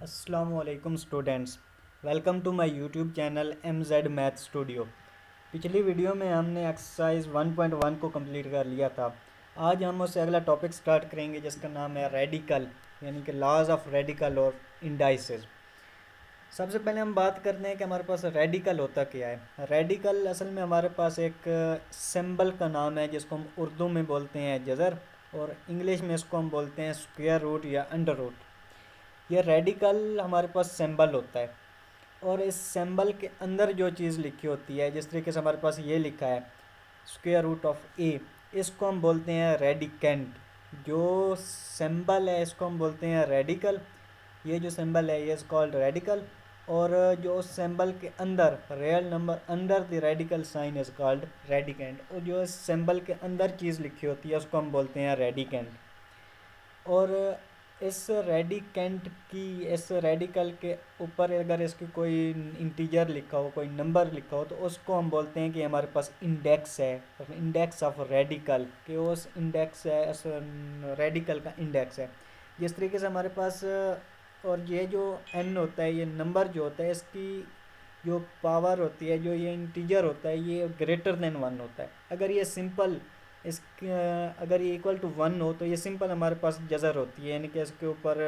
अस्सलामुअलैकुम students, welcome to my YouTube channel MZ math studio. पिछली video में हमने एक्सरसाइज 1.1 को कंप्लीट कर लिया था। आज हम उससे अगला टॉपिक स्टार्ट करेंगे जिसका नाम है रेडिकल, यानी कि लॉज ऑफ रेडिकल और इंडाइसेस। सबसे पहले हम बात करते हैं कि हमारे पास रेडिकल होता क्या है। रेडिकल असल में हमारे पास एक सिंबल का नाम है जिसको हम उर्दू में बोलते हैं जज़र, और इंग्लिश में इसको हम बोलते हैं स्क्वायर रूट या अंडर रूट। ये रेडिकल हमारे पास सिंबल होता है, और इस सिंबल के अंदर जो चीज़ लिखी होती है, जिस तरीके से हमारे पास ये लिखा है स्क्वायर रूट ऑफ ए, इसको हम बोलते हैं रेडिकेंट। जो सिंबल है इसको हम बोलते हैं रेडिकल। ये जो सिंबल है ये इज कॉल्ड रेडिकल, और जो उस सिंबल के अंदर real number under the radical sign is called radicand, और जो इस सिंबल के अंदर चीज़ लिखी होती है उसको हम बोलते हैं रेडिकेंट। और इस रेडिकेंट की इस रेडिकल के ऊपर अगर इसकी कोई इंटीजर लिखा हो, कोई नंबर लिखा हो, तो उसको हम बोलते हैं कि हमारे पास इंडेक्स है, इंडेक्स ऑफ रेडिकल, कि उस इंडेक्स है, उस रेडिकल का इंडेक्स है। जिस तरीके से हमारे पास और ये जो n होता है, ये नंबर जो होता है, इसकी जो पावर होती है, जो ये इंटीजर होता है, ये ग्रेटर देन 1 होता है। अगर ये सिंपल अगर ये इक्वल टू 1 हो तो ये सिंपल हमारे पास जज़र होती है, यानी कि इसके ऊपर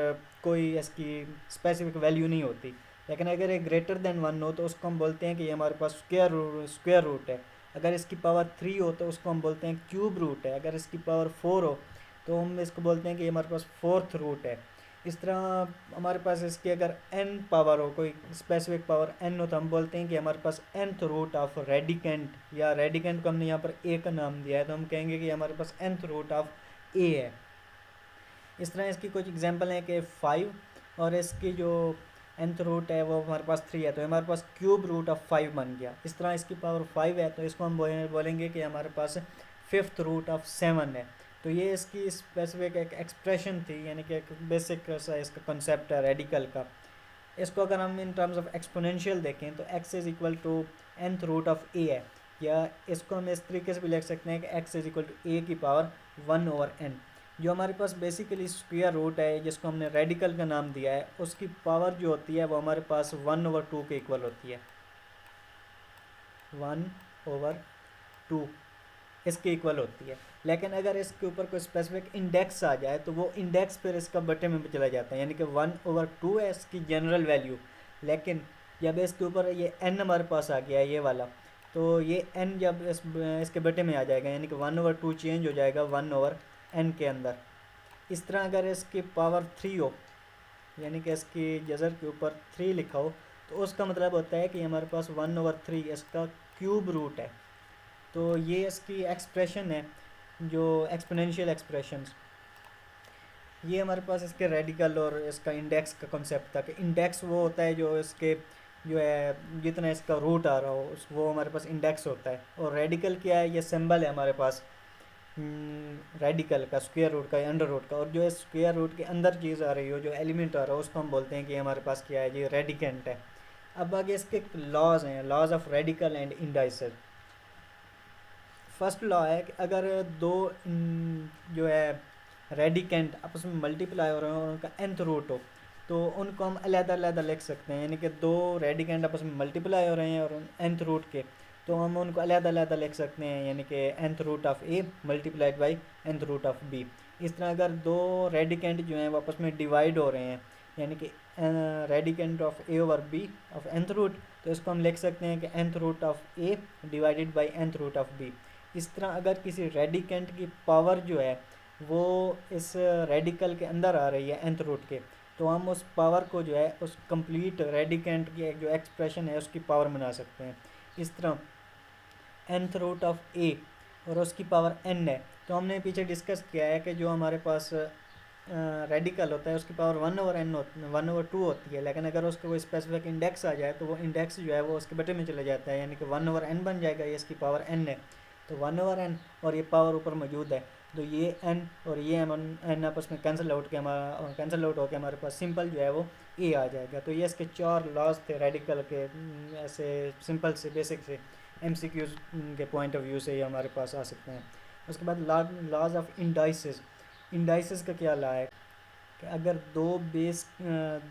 कोई इसकी स्पेसिफिक वैल्यू नहीं होती। लेकिन अगर ये ग्रेटर देन 1 हो तो उसको हम बोलते हैं कि ये हमारे पास स्क्वायर रूट है। अगर इसकी पावर 3 हो तो उसको हम बोलते हैं क्यूब रूट है। अगर इसकी पावर 4 हो तो हम इसको बोलते हैं कि ये हमारे पास फोर्थ रूट है। इस तरह हमारे पास इसकी अगर n पावर हो, कोई स्पेसिफिक पावर n हो, तो हम बोलते हैं कि हमारे पास nth रूट ऑफ रेडिकेंट, या रेडिकेंट को हमने यहाँ पर a का नाम दिया है तो हम कहेंगे कि हमारे पास nth रूट ऑफ a है। इस तरह इसकी कुछ एग्जांपल है कि 5, और इसकी जो nth रूट है वो हमारे पास 3 है, तो हमारे पास क्यूब रूट ऑफ 5 बन गया। इस तरह इसकी पावर 5 है तो इसको हम बोलेंगे कि हमारे पास फिफ्थ रूट ऑफ 7 है। तो ये इसकी स्पेसिफिक एक एक्सप्रेशन थी, यानी कि एक बेसिक सा इसका कंसेप्ट है रेडिकल का। इसको अगर हम इन टर्म्स ऑफ एक्सपोनेंशियल देखें तो x is equal to nth root of a है, या इसको हम इस तरीके से भी लिख सकते हैं कि x is equal to a की पावर 1/n। जो हमारे पास बेसिकली स्क्वायर रूट है जिसको हमने रेडिकल का नाम दिया है, उसकी पावर जो होती है वो हमारे पास 1/2 के इक्वल होती है। 1/2 इसके इक्वल होती है। लेकिन अगर इसके ऊपर कोई स्पेसिफिक इंडेक्स आ जाए तो वो इंडेक्स फिर इसका बटे में चला जाता है, यानी कि 1/2 है इसकी जनरल वैल्यू। लेकिन जब इसके ऊपर ये n हमारे पास आ गया है, ये वाला, तो ये n जब इसके बटे में आ जाएगा, यानी कि 1/2 चेंज हो जाएगा 1/n के अंदर। इस तरह अगर इसकी पावर 3 हो, यानी कि इसकी जज़र के ऊपर 3 लिखा हो, तो उसका मतलब होता है कि हमारे पास 1/3 इसका क्यूब रूट है। तो ये इसकी एक्सप्रेशन है, जो एक्सपोनेंशियल एक्सप्रेशंस। ये हमारे पास इसके रेडिकल और इसका इंडेक्स का कॉन्सेप्ट था कि इंडेक्स वो होता है जो इसके जो है जितना इसका रूट आ रहा हो वो हमारे पास इंडेक्स होता है। और रेडिकल क्या है, ये सिंबल है हमारे पास रेडिकल का, स्क्वायर रूट का या अंडर रूट का। और जो स्क्वायर रूट के अंदर चीज़ आ रही हो, जो एलिमेंट आ रहा हो, उसको हम बोलते हैं कि हमारे पास क्या है, ये रेडिकेंट है। अब आगे इसके लॉज हैं, laws of radical and indices. First law है कि अगर दो जो है रेडिकेंट आपस में मल्टीप्लाई हो रहे हो और उनका nth रूट हो, तो उनको हम अलग-अलग लिख सकते हैं। यानी कि दो रेडिकेंट आपस में मल्टीप्लाई हो रहे हैं और nth रूट के, तो हम उनको अलग-अलग लिख सकते हैं, यानी कि nth root of a multiplied by nth root of b। इस तरह अगर दो रेडिकेंट जो हैं वो आपस में डिवाइड हो रहे हैं, यानी कि radicand of a over b of nth root, तो इसको हम लिख सकते हैं कि nth root of a divided by nth root of b। इस तरह अगर किसी रेडिकेंट की पावर जो है वो इस रेडिकल के अंदर आ रही है nth रूट के, तो हम उस पावर को जो है उस कंप्लीट रेडिकेंट की एक जो एक्सप्रेशन है उसकी पावर बना सकते हैं। इस तरह nth रूट ऑफ a और उसकी पावर n है, तो हमने पीछे डिस्कस किया है कि जो हमारे पास रेडिकल होता है उसकी पावर 1/2 होती है। लेकिन अगर उसका कोई स्पेसिफिक इंडेक्स आ जाए तो वो इंडेक्स जो है वो उसके बटे में चले जाता है, यानी कि 1/n बन जाएगा। ये इसकी पावर n है, तो 1/n और ये पावर ऊपर मौजूद है, तो ये n और ये n आपस में कैंसिल आउट होकर हमारे पास सिंपल जो है वो a आ जाएगा। तो ये इसके 4 लॉज थे रेडिकल के, ऐसे सिंपल से बेसिक से MCQs के पॉइंट ऑफ व्यू से ये हमारे पास आ सकते हैं। उसके बाद लॉज ऑफ इंडाइसेस। इंडाइसेस का क्या लॉ है कि अगर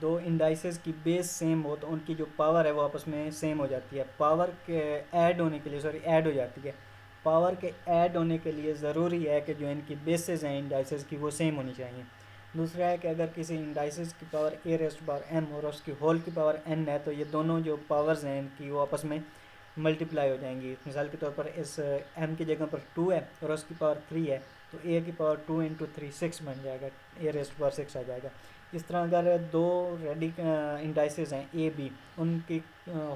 दो इंडाइसेस की बेस सेम हो तो उनकी जो पावर है वो आपस में सेम हो जाती है। पावर के ऐड होने के लिए ऐड हो जाती है। पावर के ऐड होने के लिए ज़रूरी है कि जो इनकी बेसेस हैं इंडाइसेस की वो सेम होनी चाहिए। दूसरा है कि अगर किसी इंडाइसेस की पावर ए रेस्ट पावर एम और उसकी होल की पावर एन है तो ये दोनों जो पावर्स हैं इनकी वो आपस में मल्टीप्लाई हो जाएंगी। मिसाल के तौर पर इस एम की जगह पर 2 है और उसकी पावर 3 है तो ए की पावर 2 इंटू 3 6 बन जाएगा, ए रेस्ट पावर 6 आ जाएगा। इस तरह अगर दो रेडी इंडाइसेस हैं ए बी, उनकी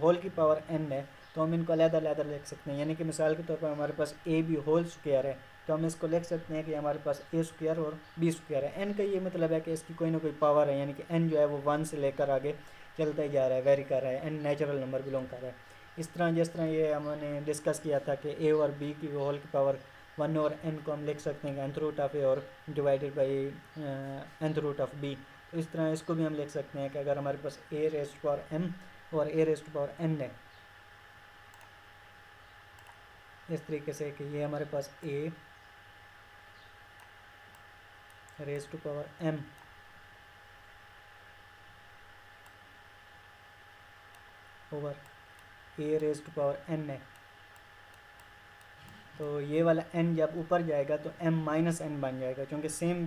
होल की पावर एन है तो हम इनको अलग-अलग लिख सकते हैं। यानी कि मिसाल के तौर पर हमारे पास ए बी होल स्क्वायर है तो हम इसको लिख सकते हैं कि हमारे पास ए स्क्वायर और बी स्क्वायर है। एन का ये मतलब है कि इसकी कोई ना कोई पावर है, यानी कि एन जो है वो 1 से लेकर आगे चलता ही जा रहा है, वेरी कर रहा है, एन नेचुरल नंबर बिलोंग कर रहा है। इस तरह जिस तरह ये हमने डिस्कस किया था कि ए और बी की होल की पावर 1 और एन को हम लिख सकते हैं एंथ रूट ऑफ ए और divided by nth root of b. तो इस तरह इसको भी हम लिख सकते हैं कि अगर हमारे पास ए रेस्ट पावर एम और ए रेस्ट पावर एन है, इस तरीके से कि ये हमारे पास a raise to power m over a raise to power n है, तो ये वाला n जब ऊपर जाएगा तो m माइनस एन बन जाएगा, क्योंकि सेम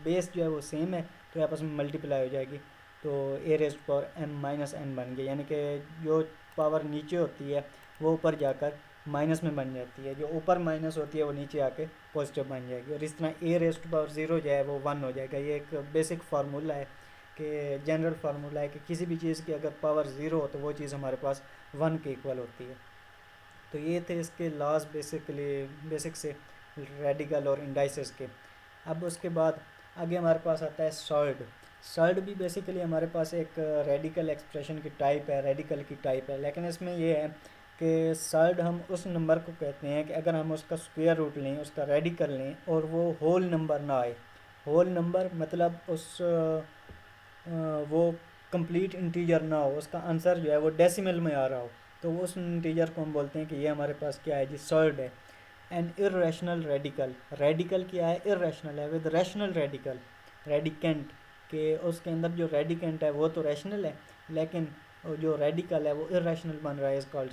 बेस जो है वो सेम है तो आपस में मल्टीप्लाई हो जाएगी। तो a raise to power m minus n बन गई, यानी कि जो पावर नीचे होती है वो ऊपर जाकर माइनस में बन जाती है, जो ऊपर माइनस होती है वो नीचे आके पॉजिटिव बन जाएगी। और इस तरह ए रेज टू पावर 0 जो है वो 1 हो जाएगा। ये एक बेसिक फार्मूला है कि जनरल फार्मूला है कि किसी भी चीज़ की अगर पावर 0 हो तो वो चीज़ हमारे पास 1 के इक्वल होती है। तो ये थे इसके लॉज बेसिक से रेडिकल और इंडाइसेस के। अब उसके बाद आगे हमारे पास आता है सॉल्ड। सॉल्ड भी बेसिकली हमारे पास एक रेडिकल एक्सप्रेशन की टाइप है, रेडिकल की टाइप है, लेकिन इसमें ये है कि सॉल्ड हम उस नंबर को कहते हैं कि अगर हम उसका स्क्वायर रूट लें, उसका रेडिकल लें और वो होल नंबर ना आए। होल नंबर मतलब वो कंप्लीट इंटीजर ना हो, उसका आंसर जो है वो डेसिमल में आ रहा हो, तो उस इंटीजर को हम बोलते हैं कि ये हमारे पास क्या है जी, सॉल्ड है। एन इरेशनल रेडिकल, रेडिकल क्या है, इरेशनल है विद रैशनल रेडिकल, रेडिकेंट के उसके अंदर जो रेडिकेंट है वो तो रैशनल है लेकिन जो रेडिकल है वो इरेशनल बन रहा है, is called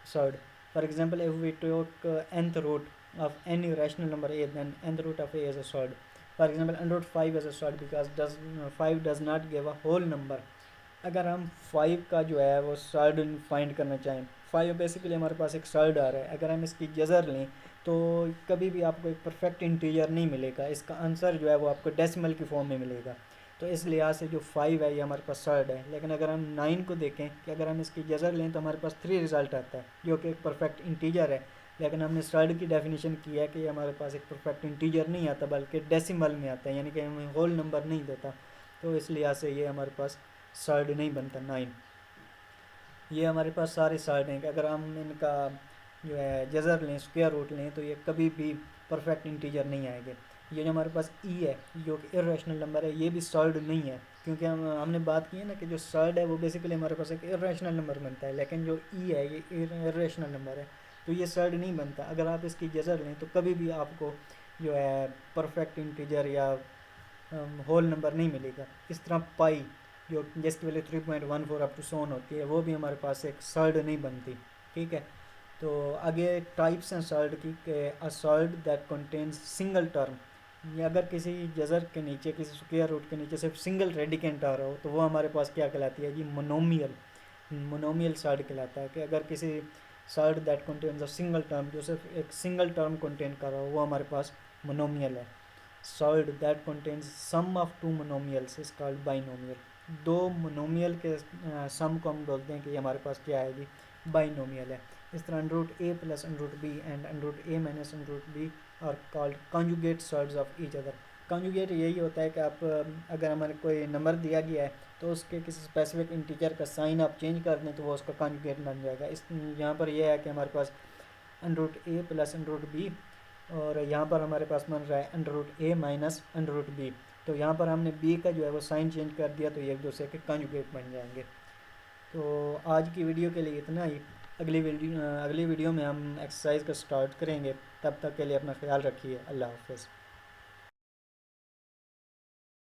surd. For example if we took nth root of any rational number a then nth root of a is a solid. For example under 5 is a solid because 5 does not give a whole number. अगर हम 5 का जो है वो solved find करना चाहें, 5 basically हमारे पास एक सॉल्ड आ रहा है, अगर हम इसकी जज़र लें तो कभी भी आपको एक परफेक्ट इंटीजर नहीं मिलेगा, इसका आंसर जो है वो आपको डेसिमल की फॉर्म में मिलेगा। तो इस लिहाज से जो 5 है ये हमारे पास सॉल्ड है। लेकिन अगर हम 9 को देखें कि अगर हम इसकी जज़र लें तो हमारे पास 3 रिज़ल्ट आता है जो कि एक परफेक्ट इंटीजर है, लेकिन हमने सॉल्ड की डेफिनेशन की है कि ये हमारे पास एक परफेक्ट इंटीजर नहीं आता बल्कि डेसिमल में आता है, यानी कि हमें होल नंबर नहीं देता। तो इस लिहाज से ये हमारे पास सॉल्ड नहीं बनता 9। ये हमारे पास सारे सॉल्ड हैं कि अगर हम इनका जो है जज़र लें, स्क्वायर रूट लें तो ये कभी भी परफेक्ट इंटीजर नहीं आएंगे। ये जो हमारे पास ई है जो कि इरेशनल नंबर है ये भी सॉल्ड नहीं है, क्योंकि हमने बात की है ना कि जो सॉल्ड है वो बेसिकली हमारे पास एक इरेशनल नंबर बनता है, लेकिन जो ई है ये इरेशनल नंबर है तो ये सॉल्ड नहीं बनता। अगर आप इसकी जज़र लें तो कभी भी आपको जो है परफेक्ट इंटीजर या होल नंबर नहीं मिलेगा। इस तरह पाई जो जिसकी वैल्यू 3.14 अप टू सोन होती है वो भी हमारे पास एक सॉल्ड नहीं बनती। ठीक है, तो आगे टाइप्स हैं सॉल्ड की कि a surd that contains single term, या अगर किसी जज़र के नीचे, किसी स्क्वायर रूट के नीचे सिर्फ सिंगल रेडिकेंट आ रहा हो तो वो हमारे पास क्या कहलाती है जी, मोनोमियल सॉल्ड कहलाता है। कि अगर किसी surd that contains a single term, जो सिर्फ एक सिंगल टर्म कंटेन कर रहा हो वो हमारे पास मोनोमियल है। Surd that contains sum of two monomials is called binomial. दो मोनोमियल के सम को हम बोलते हैं कि हमारे पास क्या है जी, बाइनोमियल है। इस तरह under a plus under b and under a minus under b are called conjugate surds of each other. Conjugate यही होता है कि आप अगर हमारे कोई नंबर दिया गया है तो उसके किसी स्पेसिफिक इंटीजर का साइन आप चेंज कर दें तो वो उसका कॉन्जुगेट बन जाएगा। इस यहाँ पर यह है कि हमारे पास under a plus under b और यहाँ पर हमारे पास बन रहा है under a minus under b। तो यहाँ पर हमने b का जो है वो साइन चेंज कर दिया तो ये एक दूसरे के कॉन्जुगेट बन जाएंगे। तो आज की वीडियो के लिए इतना ही। अगली वीडियो में हम एक्सरसाइज का स्टार्ट करेंगे। तब तक के लिए अपना ख्याल रखिए। अल्लाह हाफ़िज़।